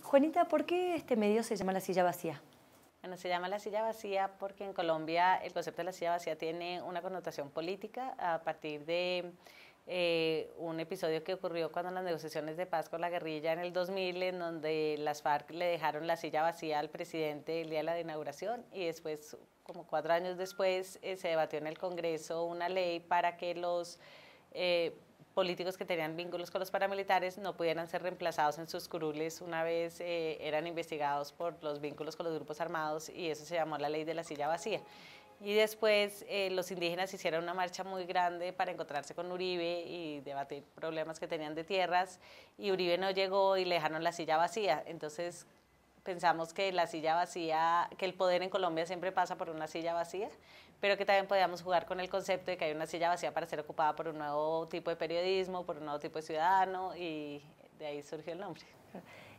Juanita, ¿por qué este medio se llama La Silla Vacía? Bueno, se llama La Silla Vacía porque en Colombia el concepto de la silla vacía tiene una connotación política a partir de un episodio que ocurrió cuando en las negociaciones de paz con la guerrilla en el 2000, en donde las FARC le dejaron la silla vacía al presidente el día de la inauguración y después, como 4 años después, se debatió en el Congreso una ley para que los políticos que tenían vínculos con los paramilitares no pudieran ser reemplazados en sus curules una vez eran investigados por los vínculos con los grupos armados, y eso se llamó la ley de la silla vacía. Y después los indígenas hicieron una marcha muy grande para encontrarse con Uribe y debatir problemas que tenían de tierras, y Uribe no llegó y le dejaron la silla vacía. Entonces pensamos que la silla vacía, que el poder en Colombia siempre pasa por una silla vacía, pero que también podíamos jugar con el concepto de que hay una silla vacía para ser ocupada por un nuevo tipo de periodismo, por un nuevo tipo de ciudadano, y de ahí surgió el nombre.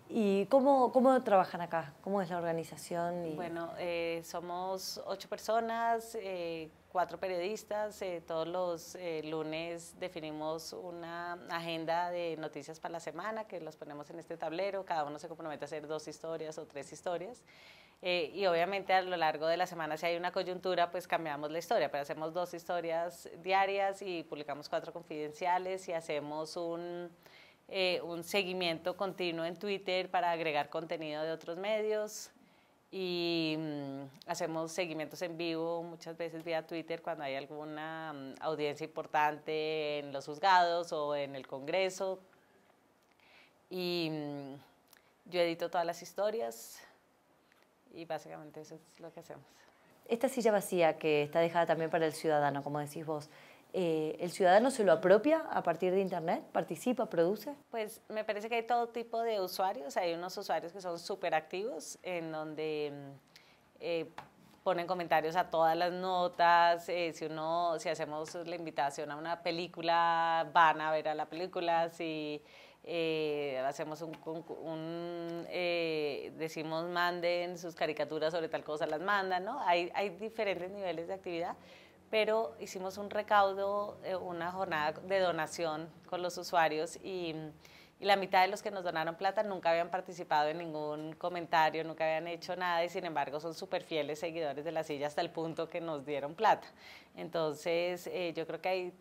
¿Y cómo trabajan acá? ¿Cómo es la organización? Bueno, somos 8 personas, 4 periodistas. Todos los lunes definimos una agenda de noticias para la semana que los ponemos en este tablero. Cada uno se compromete a hacer 2 historias o 3 historias. Y obviamente a lo largo de la semana, si hay una coyuntura, pues cambiamos la historia, pero hacemos 2 historias diarias y publicamos 4 confidenciales, y hacemos un seguimiento continuo en Twitter para agregar contenido de otros medios, y hacemos seguimientos en vivo muchas veces vía Twitter cuando hay alguna audiencia importante en los juzgados o en el Congreso, y yo edito todas las historias y básicamente eso es lo que hacemos. Esta silla vacía que está dejada también para el ciudadano, como decís vos, ¿el ciudadano se lo apropia a partir de Internet? ¿Participa, produce? Pues me parece que hay todo tipo de usuarios. Hay unos usuarios que son súper activos, en donde ponen comentarios a todas las notas. Si hacemos la invitación a una película, van a ver a la película. Si hacemos decimos manden sus caricaturas sobre tal cosa, las mandan, ¿no? Hay diferentes niveles de actividad, pero hicimos un recaudo, una jornada de donación con los usuarios, y la mitad de los que nos donaron plata nunca habían participado en ningún comentario, nunca habían hecho nada, y sin embargo son súper fieles seguidores de la silla hasta el punto que nos dieron plata. Entonces yo creo que hay,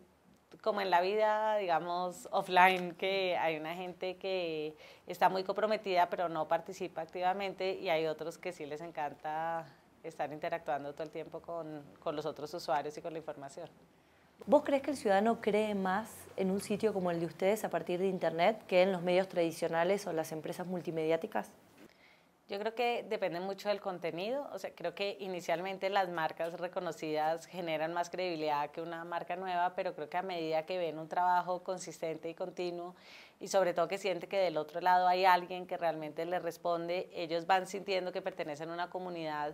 como en la vida, digamos, offline, que hay una gente que está muy comprometida pero no participa activamente, y hay otros que sí les encanta estar interactuando todo el tiempo con los otros usuarios y con la información. ¿Vos crees que el ciudadano cree más en un sitio como el de ustedes a partir de Internet que en los medios tradicionales o las empresas multimediáticas? Yo creo que depende mucho del contenido. O sea, creo que inicialmente las marcas reconocidas generan más credibilidad que una marca nueva, pero creo que a medida que ven un trabajo consistente y continuo, y sobre todo que sienten que del otro lado hay alguien que realmente les responde, ellos van sintiendo que pertenecen a una comunidad,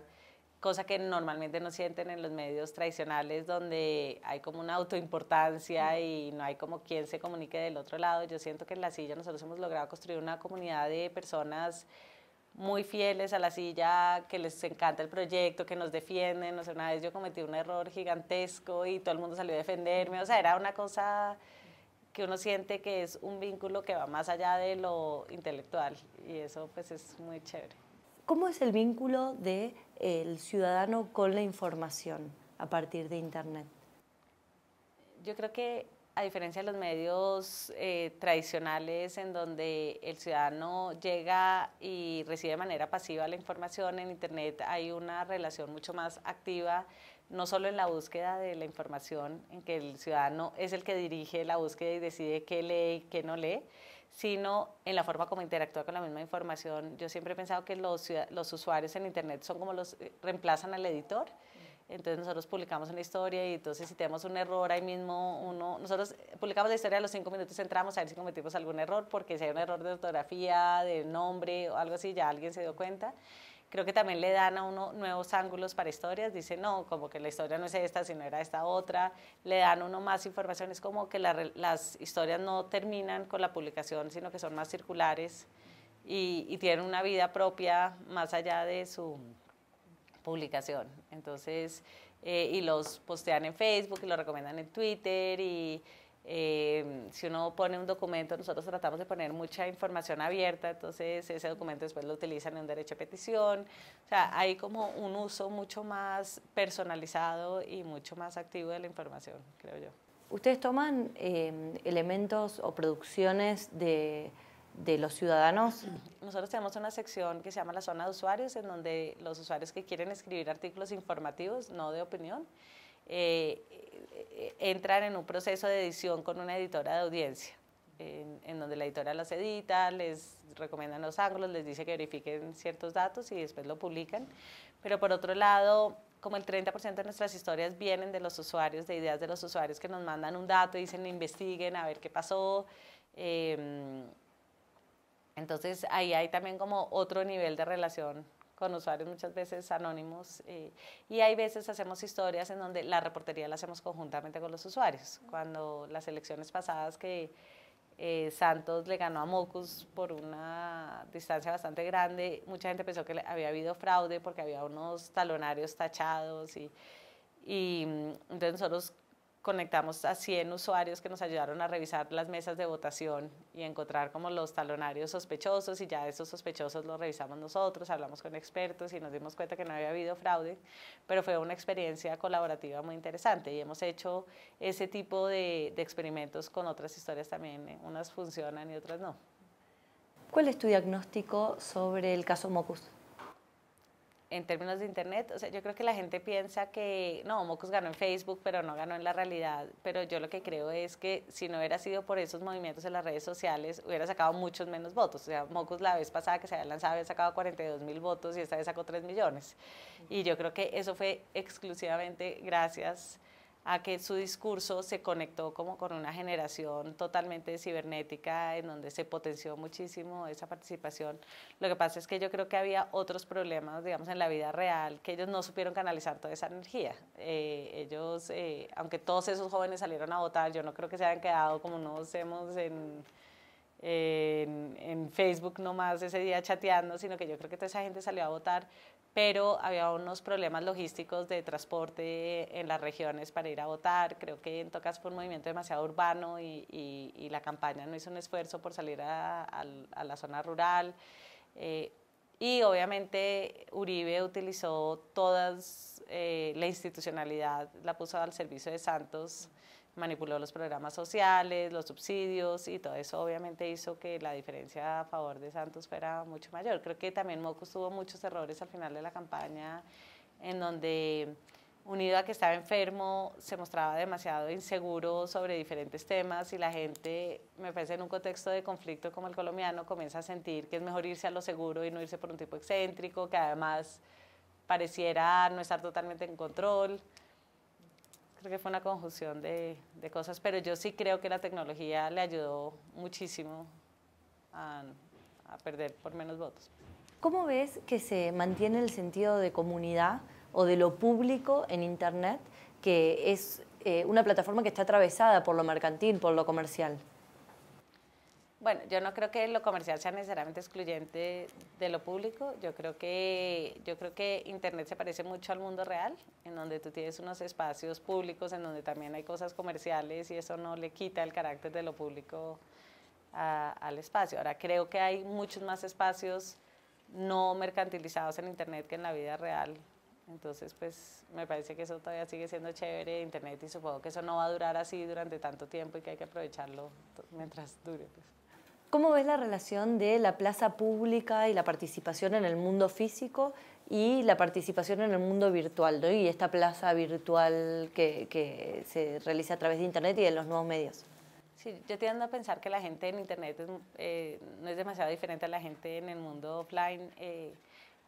cosa que normalmente no sienten en los medios tradicionales, donde hay como una autoimportancia y no hay como quien se comunique del otro lado. Yo siento que en La Silla nosotros hemos logrado construir una comunidad de personas muy fieles a La Silla, que les encanta el proyecto, que nos defienden. O sea, una vez yo cometí un error gigantesco y todo el mundo salió a defenderme. O sea, era una cosa que uno siente que es un vínculo que va más allá de lo intelectual, y eso pues es muy chévere. ¿Cómo es el vínculo del ciudadano con la información a partir de Internet? Yo creo que, a diferencia de los medios tradicionales, en donde el ciudadano llega y recibe de manera pasiva la información, en Internet hay una relación mucho más activa, no solo en la búsqueda de la información, en que el ciudadano es el que dirige la búsqueda y decide qué lee y qué no lee, sino en la forma como interactúa con la misma información. Yo siempre he pensado que los usuarios en Internet son como reemplazan al editor. Entonces nosotros publicamos una historia, y entonces si tenemos un error ahí mismo, nosotros publicamos la historia, a los 5 minutos entramos a ver si cometimos algún error, porque si hay un error de ortografía, de nombre o algo así, ya alguien se dio cuenta. Creo que también le dan a uno nuevos ángulos para historias. Dicen, no, como que la historia no es esta, sino era esta otra. Le dan a uno más información. Es como que las historias no terminan con la publicación, sino que son más circulares y tienen una vida propia más allá de su publicación. Entonces, y los postean en Facebook y los recomiendan en Twitter, y Si uno pone un documento, nosotros tratamos de poner mucha información abierta, entonces ese documento después lo utilizan en un derecho a petición. O sea, hay como un uso mucho más personalizado y mucho más activo de la información, creo yo. ¿Ustedes toman elementos o producciones de los ciudadanos? Nosotros tenemos una sección que se llama la zona de usuarios, en donde los usuarios que quieren escribir artículos informativos, no de opinión, entran en un proceso de edición con una editora de audiencia, en donde la editora los edita, les recomiendan los ángulos, les dice que verifiquen ciertos datos y después lo publican. Pero por otro lado, como el 30% de nuestras historias vienen de los usuarios, de ideas de los usuarios que nos mandan un dato y dicen investiguen a ver qué pasó. Entonces ahí hay también como otro nivel de relación con usuarios muchas veces anónimos y hay veces hacemos historias en donde la reportería la hacemos conjuntamente con los usuarios. Cuando las elecciones pasadas que Santos le ganó a Mockus por una distancia bastante grande, mucha gente pensó que había habido fraude porque había unos talonarios tachados y entonces nosotros conectamos a 100 usuarios que nos ayudaron a revisar las mesas de votación y encontrar como los talonarios sospechosos y ya esos sospechosos los revisamos nosotros, hablamos con expertos y nos dimos cuenta que no había habido fraude, pero fue una experiencia colaborativa muy interesante y hemos hecho ese tipo de experimentos con otras historias también, unas funcionan y otras no. ¿Cuál es tu diagnóstico sobre el caso Mockus? En términos de internet, o sea, yo creo que la gente piensa que no, Mockus ganó en Facebook, pero no ganó en la realidad, pero yo lo que creo es que si no hubiera sido por esos movimientos en las redes sociales, hubiera sacado muchos menos votos. O sea, Mockus la vez pasada que se había lanzado había sacado 42.000 votos y esta vez sacó 3 millones. Y yo creo que eso fue exclusivamente gracias a que su discurso se conectó como con una generación totalmente cibernética en donde se potenció muchísimo esa participación. Lo que pasa es que yo creo que había otros problemas, digamos, en la vida real, que ellos no supieron canalizar toda esa energía. Ellos, aunque todos esos jóvenes salieron a votar, yo no creo que se hayan quedado como nos hemos en Facebook nomás ese día chateando, sino que yo creo que toda esa gente salió a votar, pero había unos problemas logísticos de transporte en las regiones para ir a votar. Creo que en todo caso fue un movimiento demasiado urbano y la campaña no hizo un esfuerzo por salir a la zona rural. Y obviamente Uribe utilizó toda la institucionalidad, la puso al servicio de Santos, manipuló los programas sociales, los subsidios y todo eso obviamente hizo que la diferencia a favor de Santos fuera mucho mayor. Creo que también Mockus tuvo muchos errores al final de la campaña en donde, unido a que estaba enfermo, se mostraba demasiado inseguro sobre diferentes temas y la gente, me parece en un contexto de conflicto como el colombiano, comienza a sentir que es mejor irse a lo seguro y no irse por un tipo excéntrico, que además pareciera no estar totalmente en control. Creo que fue una conjunción de cosas, pero yo sí creo que la tecnología le ayudó muchísimo a perder por menos votos. ¿Cómo ves que se mantiene el sentido de comunidad o de lo público en Internet, que es una plataforma que está atravesada por lo mercantil, por lo comercial? Bueno, yo no creo que lo comercial sea necesariamente excluyente de lo público. Yo creo que Internet se parece mucho al mundo real, en donde tú tienes unos espacios públicos, en donde también hay cosas comerciales y eso no le quita el carácter de lo público al espacio. Ahora, creo que hay muchos más espacios no mercantilizados en Internet que en la vida real. Entonces, pues, me parece que eso todavía sigue siendo chévere Internet y supongo que eso no va a durar así durante tanto tiempo y que hay que aprovecharlo mientras dure, pues. ¿Cómo ves la relación de la plaza pública y la participación en el mundo físico y la participación en el mundo virtual, ¿no? Y esta plaza virtual que se realiza a través de Internet y de los nuevos medios? Sí, yo tiendo a pensar que la gente en Internet no es demasiado diferente a la gente en el mundo offline.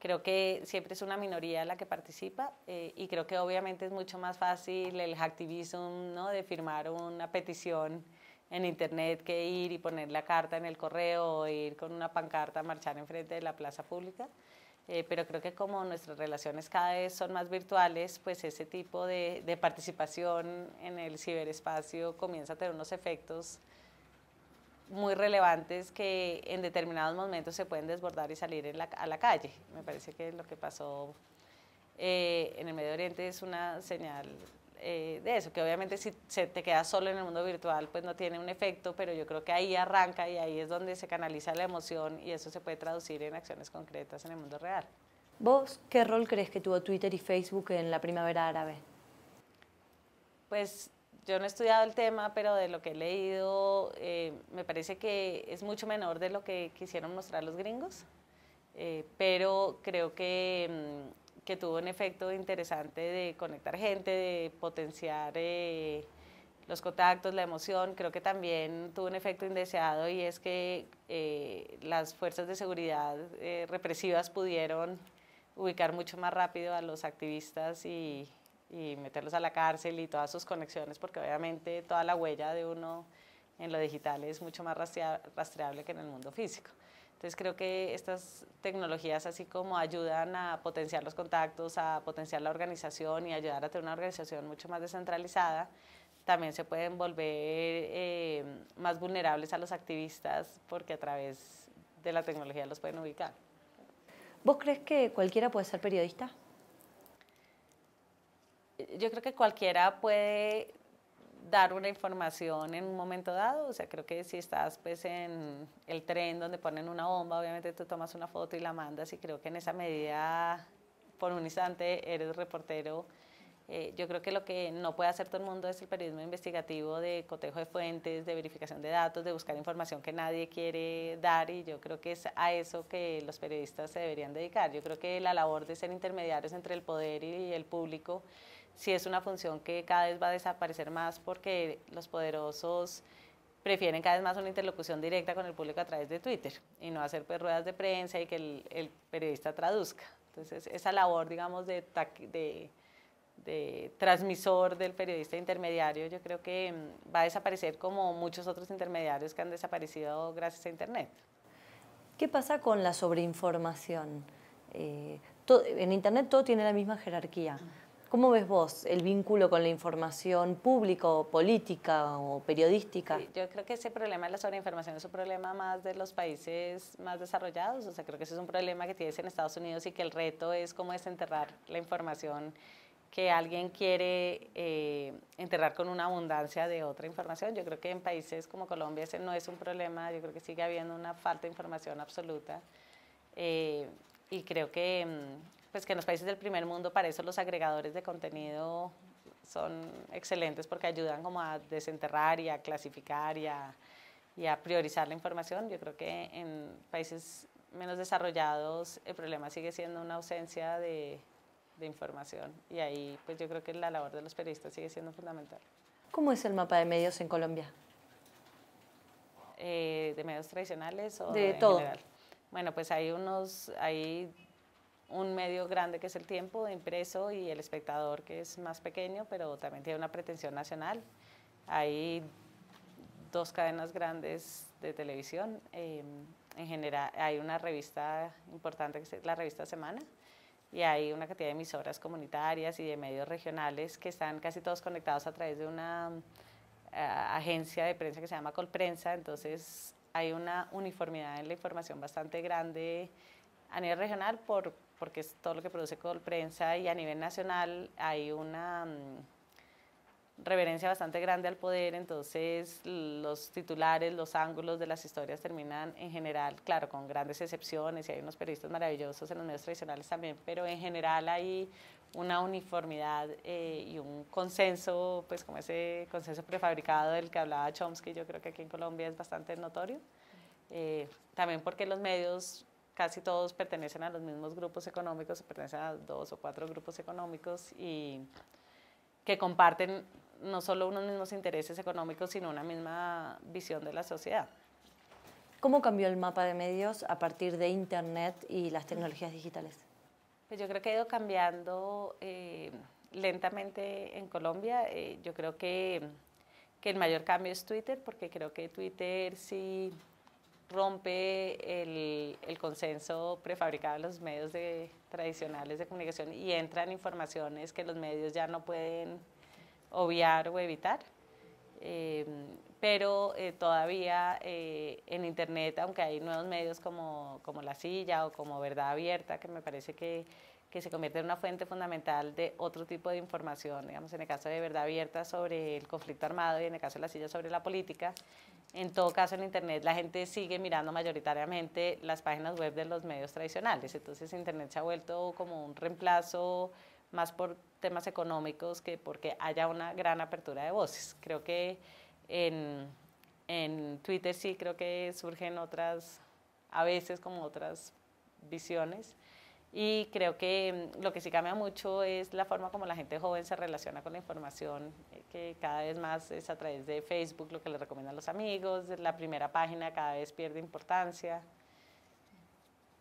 Creo que siempre es una minoría la que participa y creo que obviamente es mucho más fácil el hacktivism, ¿no? De firmar una petición en Internet que ir y poner la carta en el correo o ir con una pancarta a marchar enfrente de la plaza pública. Pero creo que como nuestras relaciones cada vez son más virtuales, pues ese tipo de participación en el ciberespacio comienza a tener unos efectos muy relevantes que en determinados momentos se pueden desbordar y salir a la calle. Me parece que lo que pasó en el Medio Oriente es una señal de eso, que obviamente si se te queda solo en el mundo virtual, pues no tiene un efecto, pero yo creo que ahí arranca y ahí es donde se canaliza la emoción y eso se puede traducir en acciones concretas en el mundo real. ¿Vos qué rol crees que tuvo Twitter y Facebook en la primavera árabe? Pues yo no he estudiado el tema, pero de lo que he leído, me parece que es mucho menor de lo que quisieron mostrar los gringos, pero creo que tuvo un efecto interesante de conectar gente, de potenciar los contactos, la emoción. Creo que también tuvo un efecto indeseado y es que las fuerzas de seguridad represivas pudieron ubicar mucho más rápido a los activistas y meterlos a la cárcel y todas sus conexiones, porque obviamente toda la huella de uno en lo digital es mucho más rastreable que en el mundo físico. Entonces creo que estas tecnologías así como ayudan a potenciar los contactos, a potenciar la organización y ayudar a tener una organización mucho más descentralizada, también se pueden volver más vulnerables a los activistas porque a través de la tecnología los pueden ubicar. ¿Vos crees que cualquiera puede ser periodista? Yo creo que cualquiera puede dar una información en un momento dado, o sea, creo que si estás pues en el tren donde ponen una bomba, obviamente tú tomas una foto y la mandas y creo que en esa medida, por un instante, eres reportero. Yo creo que lo que no puede hacer todo el mundo es el periodismo investigativo de cotejo de fuentes, de verificación de datos, de buscar información que nadie quiere dar y yo creo que es a eso que los periodistas se deberían dedicar. Yo creo que la labor de ser intermediarios entre el poder y el público sí es una función que cada vez va a desaparecer más porque los poderosos prefieren cada vez más una interlocución directa con el público a través de Twitter y no hacer pues ruedas de prensa y que el periodista traduzca. Entonces esa labor, digamos, de transmisor del periodista intermediario, yo creo que va a desaparecer como muchos otros intermediarios que han desaparecido gracias a Internet. ¿Qué pasa con la sobreinformación? En Internet todo tiene la misma jerarquía. ¿Cómo ves vos el vínculo con la información pública o política o periodística? Sí, yo creo que ese problema de la sobreinformación es un problema más de los países más desarrollados, o sea, creo que ese es un problema que tienes en Estados Unidos y que el reto es cómo desenterrar la información que alguien quiere enterrar con una abundancia de otra información. Yo creo que en países como Colombia ese no es un problema, yo creo que sigue habiendo una falta de información absoluta y creo que, pues que en los países del primer mundo para eso los agregadores de contenido son excelentes porque ayudan como a desenterrar y a clasificar y a priorizar la información. Yo creo que en países menos desarrollados el problema sigue siendo una ausencia de información y ahí pues yo creo que la labor de los periodistas sigue siendo fundamental. ¿Cómo es el mapa de medios en Colombia? ¿De medios tradicionales o de en todo. general? Bueno, pues hay un medio grande que es El Tiempo, impreso, y El Espectador, que es más pequeño, pero también tiene una pretensión nacional. Hay dos cadenas grandes de televisión. En general, hay una revista importante que es la revista Semana, y hay una cantidad de emisoras comunitarias y de medios regionales que están casi todos conectados a través de una agencia de prensa que se llama Colprensa, entonces hay una uniformidad en la información bastante grande a nivel regional porque es todo lo que produce Colprensa, y a nivel nacional hay una reverencia bastante grande al poder, entonces los titulares, los ángulos de las historias terminan en general, claro, con grandes excepciones y hay unos periodistas maravillosos en los medios tradicionales también, pero en general hay una uniformidad y un consenso, pues como ese consenso prefabricado del que hablaba Chomsky, yo creo que aquí en Colombia es bastante notorio, también porque los medios casi todos pertenecen a los mismos grupos económicos, pertenecen a 2 o 4 grupos económicos y que comparten no solo unos mismos intereses económicos, sino una misma visión de la sociedad. ¿Cómo cambió el mapa de medios a partir de Internet y las tecnologías digitales? Pues yo creo que ha ido cambiando lentamente en Colombia. Yo creo que el mayor cambio es Twitter, porque creo que Twitter sí rompe el consenso prefabricado de los medios tradicionales de comunicación y entran informaciones que los medios ya no pueden obviar o evitar. Pero todavía en Internet, aunque hay nuevos medios como La Silla o como Verdad Abierta, que me parece que que se convierte en una fuente fundamental de otro tipo de información, digamos, en el caso de Verdad Abierta sobre el conflicto armado y en el caso de La Silla sobre la política. En todo caso, en Internet la gente sigue mirando mayoritariamente las páginas web de los medios tradicionales, entonces Internet se ha vuelto como un reemplazo más por temas económicos que porque haya una gran apertura de voces. Creo que en Twitter sí creo que surgen otras, a veces como otras visiones, y creo que lo que sí cambia mucho es la forma como la gente joven se relaciona con la información, que cada vez más es a través de Facebook, lo que le recomiendan los amigos, la primera página cada vez pierde importancia.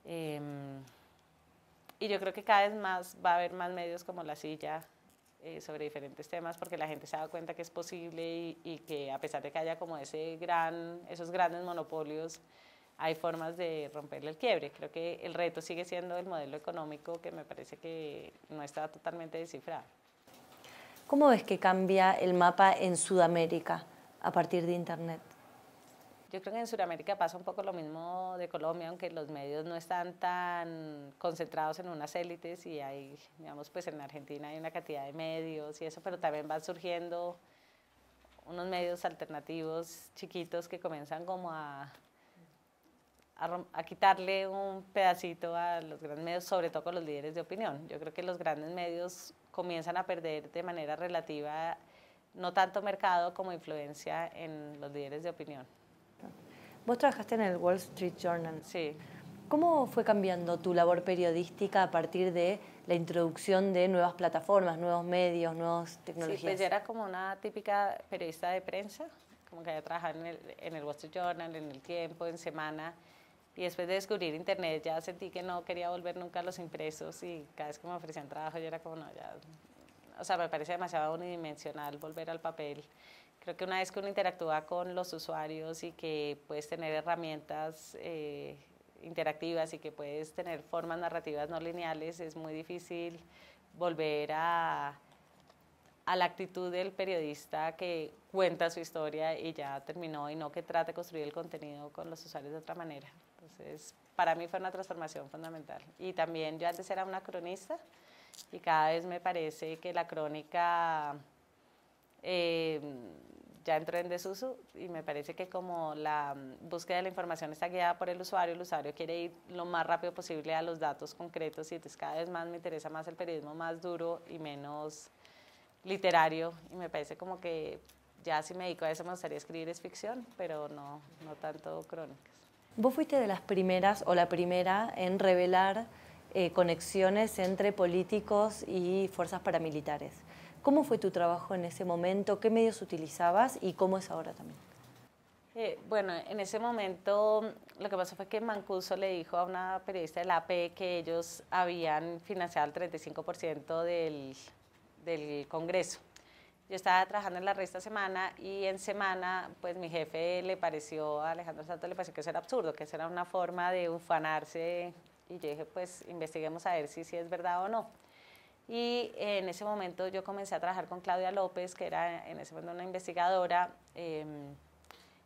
Y yo creo que cada vez más va a haber más medios como La Silla sobre diferentes temas, porque la gente se da cuenta que es posible y que a pesar de que haya como esos grandes monopolios, hay formas de romperle el quiebre. Creo que el reto sigue siendo el modelo económico, que me parece que no está totalmente descifrado. ¿Cómo ves que cambia el mapa en Sudamérica a partir de Internet? Yo creo que en Sudamérica pasa un poco lo mismo de Colombia, aunque los medios no están tan concentrados en unas élites y hay, digamos, pues en Argentina hay una cantidad de medios y eso, pero también van surgiendo unos medios alternativos chiquitos que comienzan como a quitarle un pedacito a los grandes medios, sobre todo con los líderes de opinión. Yo creo que los grandes medios comienzan a perder de manera relativa no tanto mercado como influencia en los líderes de opinión. Vos trabajaste en el Wall Street Journal. Sí. ¿Cómo fue cambiando tu labor periodística a partir de la introducción de nuevas plataformas, nuevos medios, nuevas tecnologías? Sí, pues yo era como una típica periodista de prensa, como que había trabajado en el Wall Street Journal, en El Tiempo, en Semana, y después de descubrir Internet ya sentí que no quería volver nunca a los impresos y cada vez que me ofrecían trabajo yo era como, no, ya, o sea, me parece demasiado unidimensional volver al papel. Creo que una vez que uno interactúa con los usuarios y que puedes tener herramientas interactivas y que puedes tener formas narrativas no lineales, es muy difícil volver a la actitud del periodista que cuenta su historia y ya terminó, y no que trate de construir el contenido con los usuarios de otra manera. Entonces, para mí fue una transformación fundamental. Y también yo antes era una cronista y cada vez me parece que la crónica ya entró en desuso, y me parece que como la búsqueda de la información está guiada por el usuario quiere ir lo más rápido posible a los datos concretos, y entonces cada vez más me interesa más el periodismo más duro y menos literario, y me parece como que ya si me dedico a eso me gustaría escribir es ficción, pero no tanto crónicas. Vos fuiste de las primeras o la primera en revelar conexiones entre políticos y fuerzas paramilitares. ¿Cómo fue tu trabajo en ese momento? ¿Qué medios utilizabas y cómo es ahora también? Bueno, en ese momento lo que pasó fue que Mancuso le dijo a una periodista de la AP que ellos habían financiado el 35% del Congreso. Yo estaba trabajando en la revista Semana, y en Semana, pues mi jefe a Alejandro Santos le pareció que eso era absurdo, que eso era una forma de ufanarse, y yo dije, pues investiguemos a ver si es verdad o no. Y en ese momento yo comencé a trabajar con Claudia López, que era en ese momento una investigadora.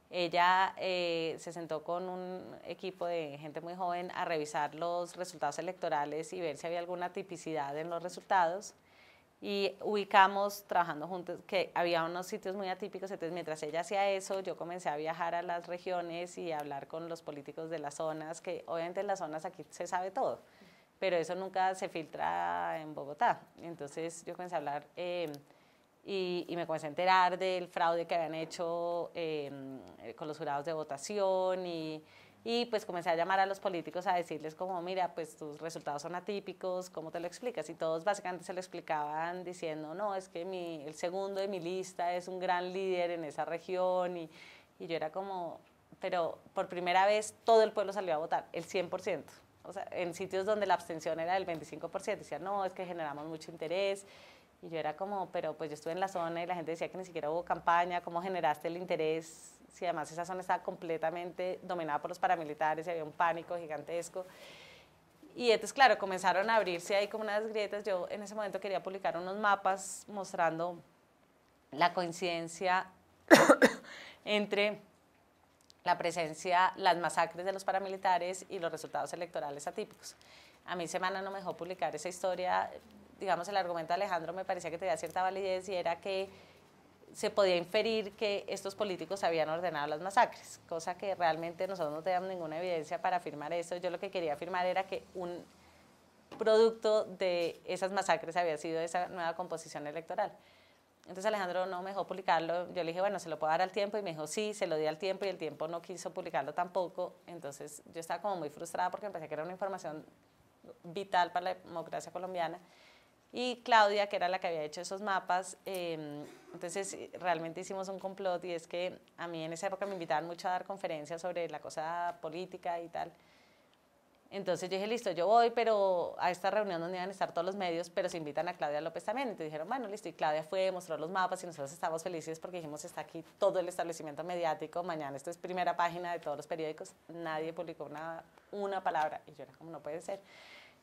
Ella se sentó con un equipo de gente muy joven a revisar los resultados electorales y ver si había alguna tipicidad en los resultados. Y ubicamos, trabajando juntos, que había unos sitios muy atípicos. Entonces, mientras ella hacía eso, yo comencé a viajar a las regiones y a hablar con los políticos de las zonas, que obviamente en las zonas aquí se sabe todo, pero eso nunca se filtra en Bogotá. Entonces yo comencé a hablar y me comencé a enterar del fraude que habían hecho con los jurados de votación, y pues comencé a llamar a los políticos a decirles como, mira, pues tus resultados son atípicos, ¿cómo te lo explicas? Y todos básicamente se lo explicaban diciendo, no, es que el segundo de mi lista es un gran líder en esa región, y yo era como, pero por primera vez todo el pueblo salió a votar, el 100%. O sea, en sitios donde la abstención era del 25%, decían, no, es que generamos mucho interés. Y yo era como, pero pues yo estuve en la zona y la gente decía que ni siquiera hubo campaña, ¿cómo generaste el interés? Si además esa zona estaba completamente dominada por los paramilitares y había un pánico gigantesco. Y entonces, claro, comenzaron a abrirse ahí como unas grietas. Yo en ese momento quería publicar unos mapas mostrando la coincidencia entre la presencia, las masacres de los paramilitares y los resultados electorales atípicos. A mí Semana no me dejó publicar esa historia. Digamos, el argumento de Alejandro me parecía que tenía cierta validez y era que se podía inferir que estos políticos habían ordenado las masacres, cosa que realmente nosotros no teníamos ninguna evidencia para afirmar eso. Yo lo que quería afirmar era que un producto de esas masacres había sido esa nueva composición electoral. Entonces Alejandro no me dejó publicarlo. Yo le dije, bueno, ¿se lo puedo dar al tiempo? Y me dijo, sí, se lo di al tiempo, y el tiempo no quiso publicarlo tampoco. Entonces yo estaba como muy frustrada porque me parecía que era una información vital para la democracia colombiana. Y Claudia, que era la que había hecho esos mapas, entonces realmente hicimos un complot, y es que a mí en esa época me invitaban mucho a dar conferencias sobre la cosa política y tal. Entonces yo dije, listo, yo voy, pero a esta reunión donde iban a estar todos los medios, pero se invitan a Claudia López también. Entonces dijeron, bueno, listo, y Claudia fue, mostró los mapas, y nosotros estábamos felices porque dijimos, está aquí todo el establecimiento mediático, mañana esto es primera página de todos los periódicos, nadie publicó una palabra, y yo era como, no puede ser.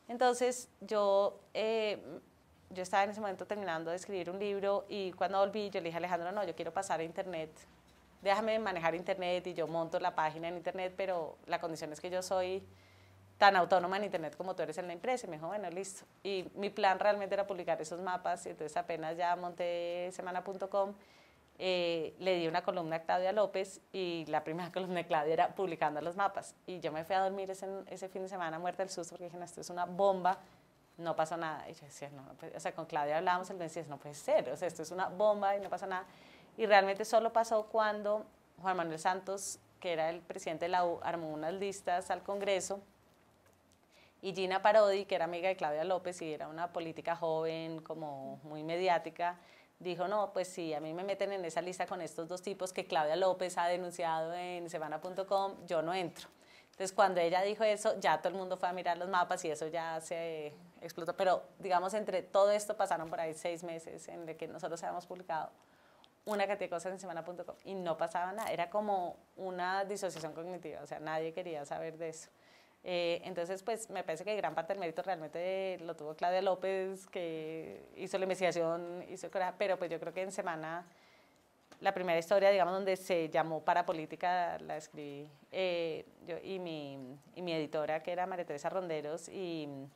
Entonces yo estaba en ese momento terminando de escribir un libro, y cuando volví yo le dije a Alejandro, no, yo quiero pasar a internet, déjame manejar internet y yo monto la página en internet, pero la condición es que yo soy tan autónoma en internet como tú eres en la empresa. Y me dijo, bueno, listo. Y mi plan realmente era publicar esos mapas, y entonces apenas ya monté semana.com, le di una columna a Claudia López, y la primera columna de Claudia era publicando los mapas. Y yo me fui a dormir ese fin de semana muerta del susto porque dije, no, esto es una bomba, no pasó nada. Y yo decía, no, o sea, con Claudia hablábamos, él me decía, no puede ser, o sea, esto es una bomba y no pasa nada. Y realmente solo pasó cuando Juan Manuel Santos, que era el presidente de la U, armó unas listas al Congreso, y Gina Parodi, que era amiga de Claudia López y era una política joven, como muy mediática, dijo, no, pues si a mí me meten en esa lista con estos dos tipos que Claudia López ha denunciado en semana.com, yo no entro. Entonces, cuando ella dijo eso, ya todo el mundo fue a mirar los mapas y eso ya se explotó. Pero, digamos, entre todo esto pasaron por ahí 6 meses en el que nosotros habíamos publicado una cantidad de cosas en semana.com y no pasaba nada. Era como una disociación cognitiva, o sea, nadie quería saber de eso. Entonces, pues me parece que gran parte del mérito realmente lo tuvo Claudia López, que hizo la investigación, pero pues yo creo que en Semana, la primera historia, digamos, donde se llamó Parapolítica, la escribí yo y mi editora, que era María Teresa Ronderos, y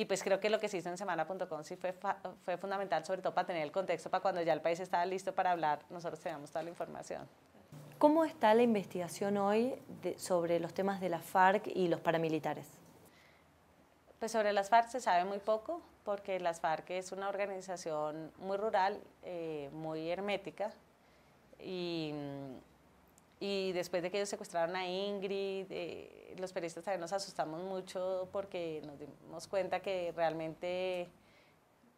pues creo que lo que se hizo en semana.com sí fue fundamental, sobre todo para tener el contexto, para cuando ya el país estaba listo para hablar, nosotros teníamos toda la información. ¿Cómo está la investigación hoy sobre los temas de la FARC y los paramilitares? Pues sobre las FARC se sabe muy poco, porque las FARC es una organización muy rural, muy hermética, y después de que ellos secuestraron a Ingrid, los periodistas también nos asustamos mucho porque nos dimos cuenta que realmente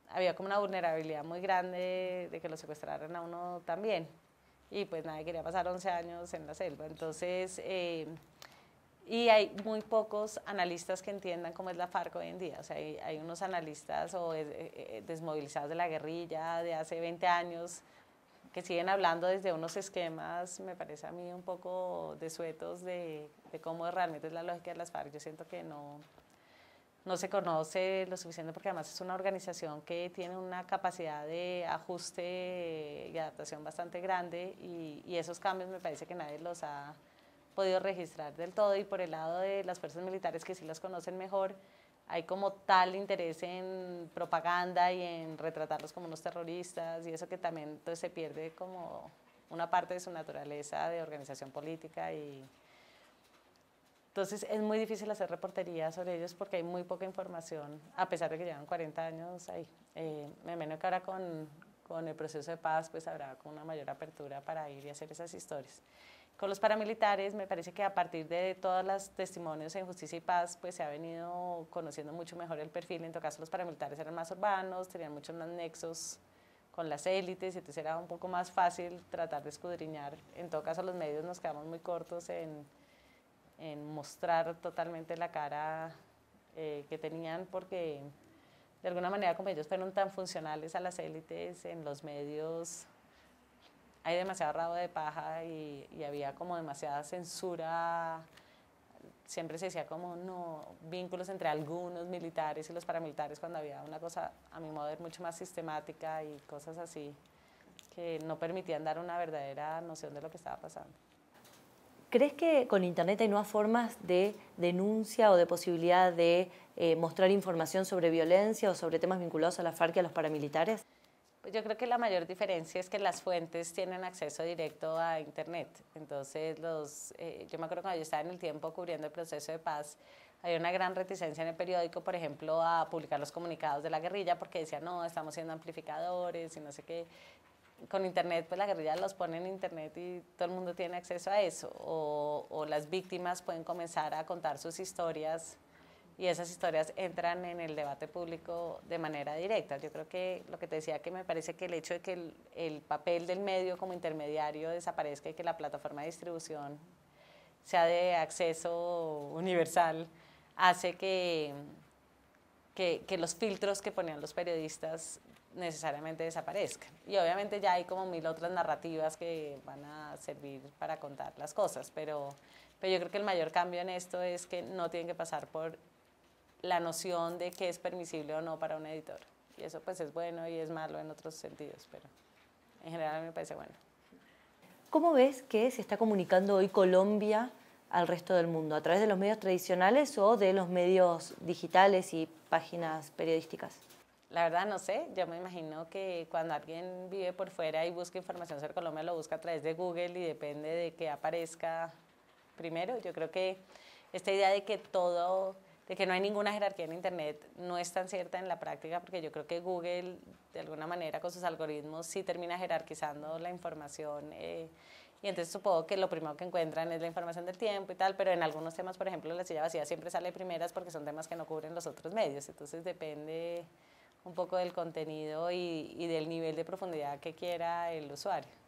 había como una vulnerabilidad muy grande de que lo secuestraran a uno también. Y pues nadie quería pasar 11 años en la selva. Entonces, y hay muy pocos analistas que entiendan cómo es la FARC hoy en día. O sea, hay unos analistas desmovilizados de la guerrilla de hace 20 años que siguen hablando desde unos esquemas, me parece a mí, un poco desuetos de cómo realmente es la lógica de las FARC. Yo siento que no se conoce lo suficiente, porque además es una organización que tiene una capacidad de ajuste y adaptación bastante grande, y esos cambios me parece que nadie los ha podido registrar del todo. Y por el lado de las fuerzas militares, que sí las conocen mejor, hay como tal interés en propaganda y en retratarlos como unos terroristas, y eso que también entonces se pierde como una parte de su naturaleza de organización política. Y entonces es muy difícil hacer reportería sobre ellos porque hay muy poca información, a pesar de que llevan 40 años ahí. Me imagino que ahora con el proceso de paz pues habrá como una mayor apertura para ir y hacer esas historias. Con los paramilitares me parece que a partir de todos los testimonios en Justicia y Paz pues se ha venido conociendo mucho mejor el perfil. En todo caso los paramilitares eran más urbanos, tenían muchos más nexos con las élites, y entonces era un poco más fácil tratar de escudriñar. En todo caso los medios nos quedamos muy cortos en mostrar totalmente la cara que tenían, porque de alguna manera, como ellos fueron tan funcionales a las élites, en los medios hay demasiado rabo de paja y había como demasiada censura. Siempre se decía como no, vínculos entre algunos militares y los paramilitares, cuando había una cosa, a mi modo de ver, mucho más sistemática y cosas así que no permitían dar una verdadera noción de lo que estaba pasando. ¿Crees que con Internet hay nuevas formas de denuncia o de posibilidad de mostrar información sobre violencia o sobre temas vinculados a la FARC y a los paramilitares? Pues yo creo que la mayor diferencia es que las fuentes tienen acceso directo a Internet. Entonces, yo me acuerdo cuando yo estaba en El Tiempo cubriendo el proceso de paz, había una gran reticencia en el periódico, por ejemplo, a publicar los comunicados de la guerrilla porque decían, no, estamos siendo amplificadores y no sé qué. Con Internet, pues la guerrilla los pone en Internet y todo el mundo tiene acceso a eso. O las víctimas pueden comenzar a contar sus historias y esas historias entran en el debate público de manera directa. Yo creo que lo que te decía, que me parece que el hecho de que el papel del medio como intermediario desaparezca y que la plataforma de distribución sea de acceso universal, hace que los filtros que ponían los periodistas necesariamente desaparezcan. Y obviamente ya hay como 1000 otras narrativas que van a servir para contar las cosas, pero yo creo que el mayor cambio en esto es que no tienen que pasar por la noción de qué es permisible o no para un editor. Y eso pues es bueno y es malo en otros sentidos, pero en general a mí me parece bueno. ¿Cómo ves que se está comunicando hoy Colombia al resto del mundo? ¿A través de los medios tradicionales o de los medios digitales y páginas periodísticas? La verdad no sé, yo me imagino que cuando alguien vive por fuera y busca información sobre Colombia lo busca a través de Google y depende de que aparezca primero. Yo creo que esta idea de que no hay ninguna jerarquía en Internet no es tan cierta en la práctica, porque yo creo que Google, de alguna manera, con sus algoritmos, sí termina jerarquizando la información. Y entonces supongo que lo primero que encuentran es la información del tiempo y tal, pero en algunos temas, por ejemplo, la silla vacía siempre sale primeras porque son temas que no cubren los otros medios. Entonces depende un poco del contenido y del nivel de profundidad que quiera el usuario.